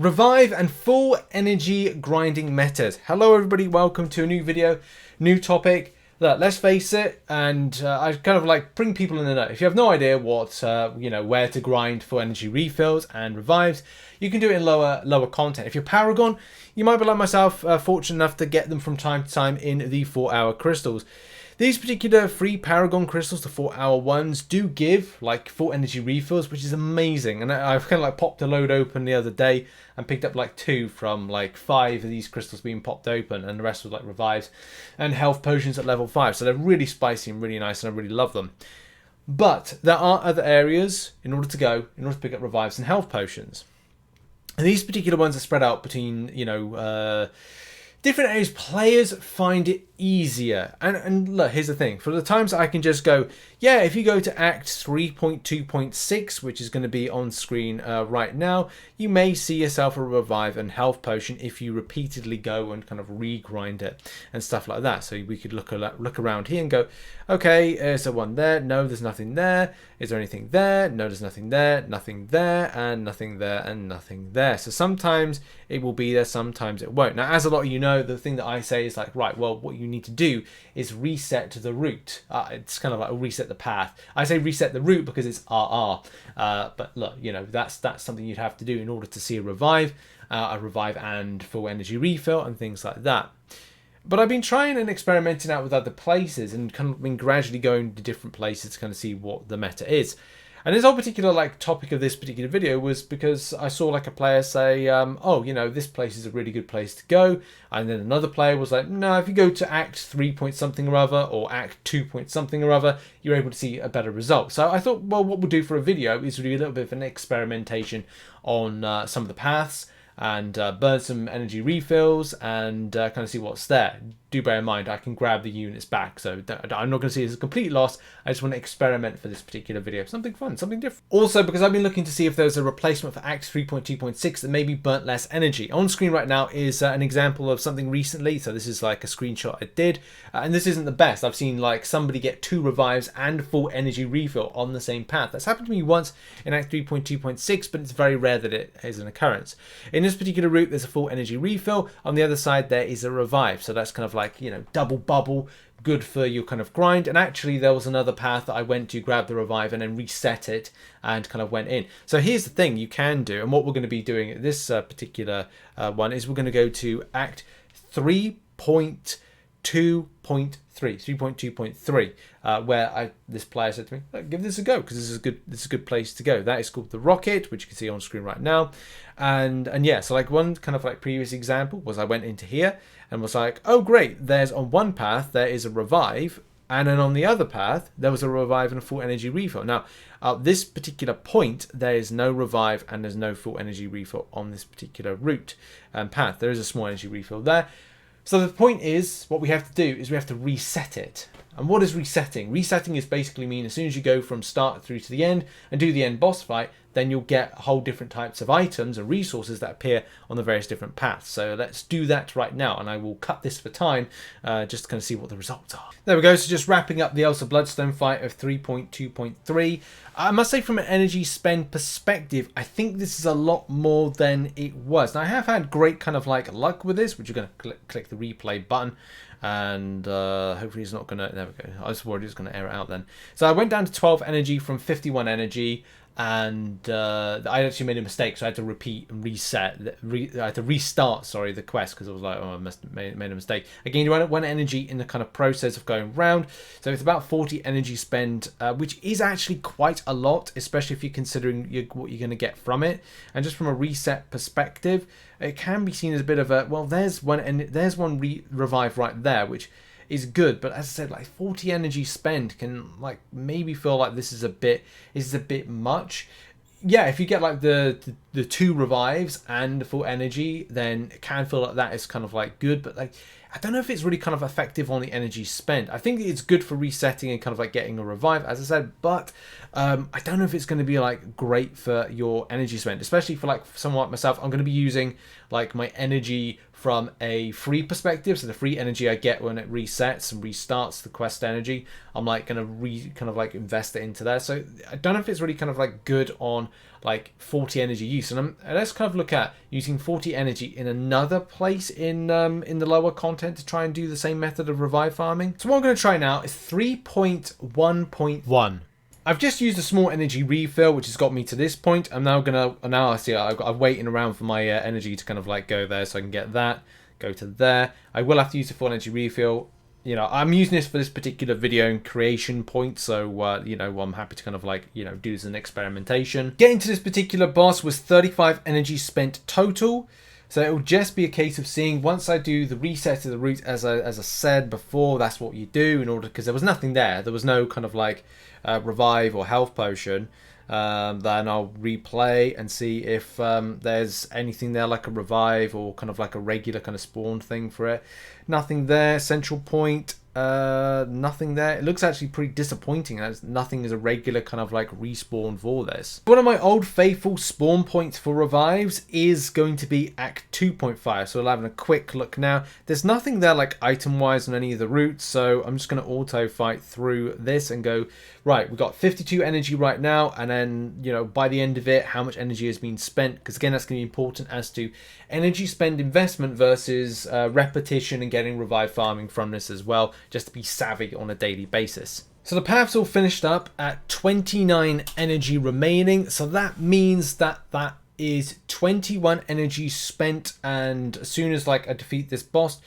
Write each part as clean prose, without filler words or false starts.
Revive and full energy grinding methods. Hello everybody, welcome to a new video, new topic. Look, let's face it, and I kind of like bring people in the know. If you have no idea what, where to grind for energy refills and revives, you can do it in lower content. If you're Paragon, you might be like myself, fortunate enough to get them from time to time in the 4-hour crystals. These particular free Paragon crystals, the 4-hour ones, do give like full energy refills, which is amazing. And I've kind of like popped a load open the other day and picked up like 2 from like 5 of these crystals being popped open, and the rest was like revives and health potions at level 5. So they're really spicy and really nice, and I really love them. But there are other areas in order to pick up revives and health potions. And these particular ones are spread out between, different areas. Players find it easier. And look, here's the thing. For the times I can just go, yeah, if you go to Act 3.2.6, which is going to be on screen right now, you may see yourself a revive and health potion if you repeatedly go and kind of regrind it and stuff like that. So we could look around here and go, okay, is there one there? No, there's nothing there. Is there anything there? No, there's nothing there, nothing there, and nothing there, and nothing there. So sometimes it will be there, sometimes it won't. Now, as a lot of you know, the thing that I say is like, right, well, what you need to do is reset the route. It's kind of like reset the path. I say reset the route because it's RR. But look, that's something you'd have to do in order to see a revive and full energy refill and things like that. But I've been trying and experimenting out with other places and kind of been gradually going to different places to kind of see what the meta is. And this whole particular topic of this particular video was because I saw like a player say, this place is a really good place to go. And then another player was like, no, if you go to Act 3 point something or other or Act 2 point something or other, you're able to see a better result. So I thought, well, what we'll do for a video is really a little bit of an experimentation on some of the paths and burn some energy refills and kind of see what's there. Do bear in mind, I can grab the units back, so I'm not going to see it as a complete loss. I just want to experiment for this particular video. Something fun, something different. Also, because I've been looking to see if there's a replacement for Act 3.2.6 that maybe burnt less energy. On screen right now is an example of something recently. So this is like a screenshot I did. And this isn't the best. I've seen like somebody get 2 revives and full energy refill on the same path. That's happened to me once in Act 3.2.6, but it's very rare that it is an occurrence. In this particular route, there's a full energy refill. On the other side, there is a revive. So that's kind of like, double bubble, good for your kind of grind. And actually there was another path that I went to, grab the revive and then reset it and kind of went in. So here's the thing you can do, and what we're going to be doing at this particular one is we're going to go to Act 3.2.3, where this player said to me, give this a go, because this is a good place to go. That is called the Rocket, which you can see on screen right now. And yeah, so like one kind of like previous example was I went into here and was like, oh great, there's on one path there is a revive, and then on the other path there was a revive and a full energy refill. Now at this particular point there is no revive and there's no full energy refill on this particular route and path. There is a small energy refill there. So the point is, what we have to do is we have to reset it. And what is resetting? Resetting is basically mean as soon as you go from start through to the end and do the end boss fight, then you'll get whole different types of items and resources that appear on the various different paths. So let's do that right now, and I will cut this for time just to kind of see what the results are. There we go. So just wrapping up the Elsa Bloodstone fight of 3.2.3. I must say, from an energy spend perspective, I think this is a lot more than it was. Now I have had great kind of like luck with this, which you're going to click the replay button. And hopefully it's not going to, there we go, I was worried it was going to air it out then. So I went down to 12 energy from 51 energy, and I actually made a mistake, so I had to repeat and reset, I had to restart, the quest, because I was like, oh, I must have made a mistake. Again, you want 1 energy in the kind of process of going round, so it's about 40 energy spend, which is actually quite a lot, especially if you're considering what you're going to get from it. And just from a reset perspective, it can be seen as a bit of a, well, there's one revive right there, which is good, but as I said, like 40 energy spend can like maybe feel like this is a bit much. Yeah, if you get like the 2 revives and the full energy, then it can feel like that is kind of like good, but like I don't know if it's really kind of effective on the energy spent. I think it's good for resetting and kind of like getting a revive, as I said, but I don't know if it's going to be like great for your energy spent, especially for like someone like myself. I'm going to be using like my energy from a free perspective, so the free energy I get when it resets and restarts the quest energy, I'm like going to kind of like invest it into there. So I don't know if it's really kind of like good on like 40 energy use. use. And let's kind of look at using 40 energy in another place in the lower content to try and do the same method of revive farming. So what I'm going to try now is 3.1.1. I've just used a small energy refill, which has got me to this point. I'm now I see I'm waiting around for my energy to kind of like go there, so I can get that, go to there. I will have to use the full energy refill. You know, I'm using this for this particular video and creation point, so you know, I'm happy to kind of like, you know, do this as an experimentation. Getting to this particular boss was 35 energy spent total. So it will just be a case of seeing, once I do the reset of the route, as I said before, that's what you do in order, because there was nothing there. There was no kind of like revive or health potion. Then I'll replay and see if there's anything there like a revive or kind of like a regular kind of spawn thing for it. Nothing there. Central point. Nothing there. It looks actually pretty disappointing. There's nothing as a regular kind of like respawn for this. One of my old faithful spawn points for revives is going to be Act 2.5. So we'll have a quick look now. There's nothing there like item wise on any of the routes, so I'm just going to auto fight through this and go, right, we've got 52 energy right now, and then, you know, by the end of it, how much energy has been spent, because again, that's going to be important as to energy spend investment versus repetition and getting revive farming from this as well, just to be savvy on a daily basis. So the path's all finished up at 29 energy remaining, so that means that that is 21 energy spent, and as soon as like I defeat this boss,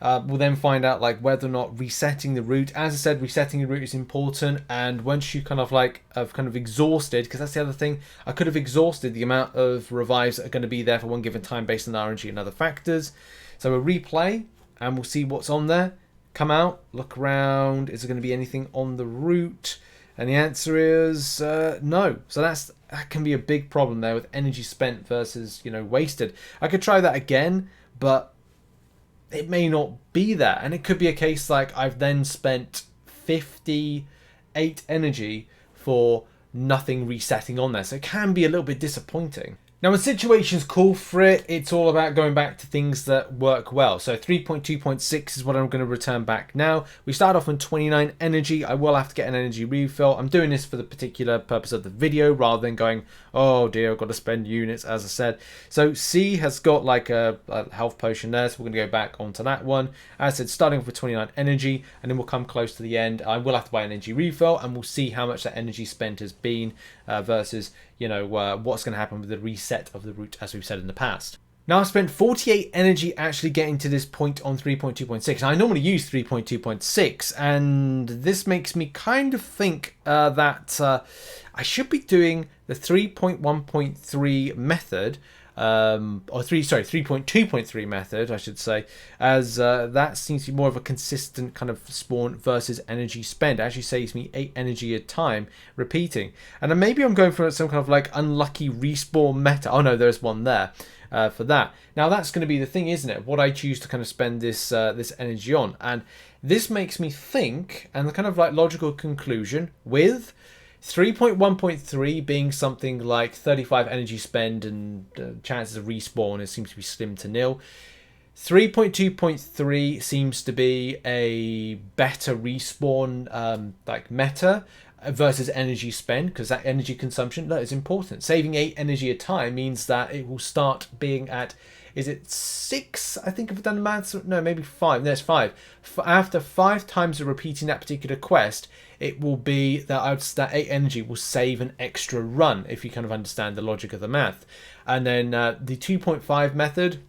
we'll then find out like whether or not resetting the route. As I said, resetting the route is important, and once you kind of like have kind of exhausted, because that's the other thing, I could have exhausted the amount of revives that are going to be there for one given time based on RNG and other factors. So we'll replay and we'll see what's on there. Come out, look around, is there going to be anything on the route? And the answer is no. So that can be a big problem there with energy spent versus, you know, wasted. I could try that again, but it may not be that, and it could be a case like I've then spent 58 energy for nothing resetting on there, so it can be a little bit disappointing. Now, when situations call for it, it's all about going back to things that work well. So 3.2.6 is what I'm going to return back now. We start off on 29 energy. I will have to get an energy refill. I'm doing this for the particular purpose of the video rather than going, oh dear, I've got to spend units, as I said. So C has got like a health potion there, so we're going to go back onto that one. As I said, starting off with 29 energy, and then we'll come close to the end. I will have to buy an energy refill, and we'll see how much that energy spent has been versus, you know, what's going to happen with the reset of the route, as we've said in the past. Now, I've spent 48 energy actually getting to this point on 3.2.6. I normally use 3.2.6, and this makes me kind of think that I should be doing the 3.1.3 method, or 3.2.3 method, I should say, as that seems to be more of a consistent kind of spawn versus energy spend. It actually saves me 8 energy a time repeating. And then maybe I'm going for some kind of like unlucky respawn meta. Oh no, there's one there for that. Now that's going to be the thing, isn't it? What I choose to kind of spend this this energy on. And this makes me think, and the kind of like logical conclusion with 3.1.3 being something like 35 energy spend and chances of respawn, it seems to be slim to nil. 3.2.3 seems to be a better respawn like meta versus energy spend, because that energy consumption is important. Saving 8 energy a time means that it will start being at, is it 6? I think if I've done the maths, no, maybe 5. No, it's 5. After 5 times of repeating that particular quest, it will be that that 8 energy will save an extra run, if you kind of understand the logic of the math. And then the 2.5 method,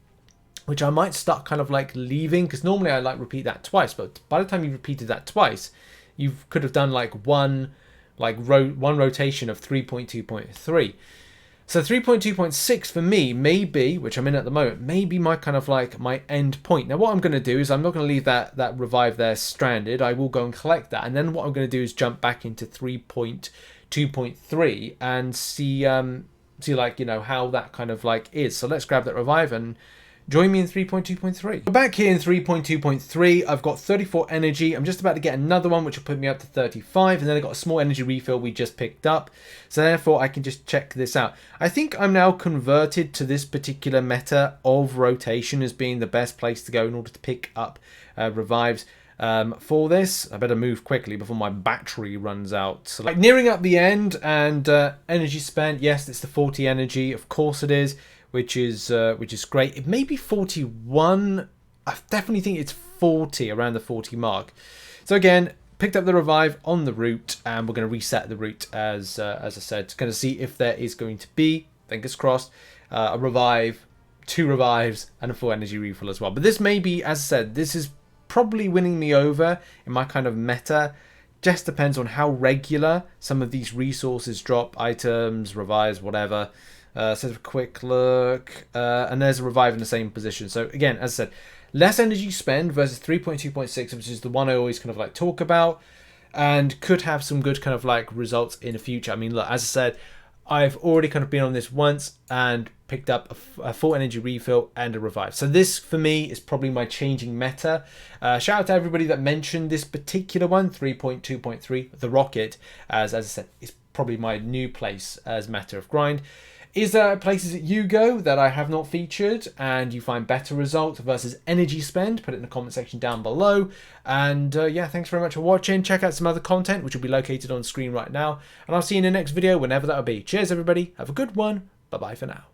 which I might start kind of like leaving, because normally I like repeat that twice, but by the time you've repeated that twice, you could have done like one rotation of 3.2.3. So 3.2.6 for me may be, which I'm in at the moment, may be my kind of like my end point. Now what I'm going to do is I'm not going to leave that revive there stranded. I will go and collect that, and then what I'm going to do is jump back into 3.2.3 and see like, you know, how that kind of like is. So let's grab that revive and join me in 3.2.3. Back here in 3.2.3, I've got 34 energy. I'm just about to get another one, which will put me up to 35. And then I've got a small energy refill we just picked up. So therefore, I can just check this out. I think I'm now converted to this particular meta of rotation as being the best place to go in order to pick up revives. for this. I better move quickly before my battery runs out. So like nearing up the end, and energy spent, yes, it's the 40 energy, of course it is, which is great. It may be 41. I definitely think it's 40, around the 40 mark. So again, picked up the revive on the route, and we're going to reset the route as I said, to kind of see if there is going to be, fingers crossed, a revive, 2 revives, and a full energy refill as well. But this may be, as I said, this is probably winning me over in my kind of meta. Just depends on how regular some of these resources drop, items, revives, whatever. Let's have a quick look, and there's a revive in the same position. So again, as I said, less energy spend versus 3.2.6, which is the one I always kind of like talk about, and could have some good kind of like results in the future. I mean, look, as I said, I've already kind of been on this once and picked up a full energy refill and a revive. So this, for me, is probably my changing meta. Shout out to everybody that mentioned this particular one, 3.2.3, the rocket, as I said, is probably my new place as meta of grind. Is there places that you go that I have not featured and you find better results versus energy spend? Put it in the comment section down below. And yeah, thanks very much for watching. Check out some other content, which will be located on screen right now. And I'll see you in the next video, whenever that'll be. Cheers, everybody. Have a good one. Bye-bye for now.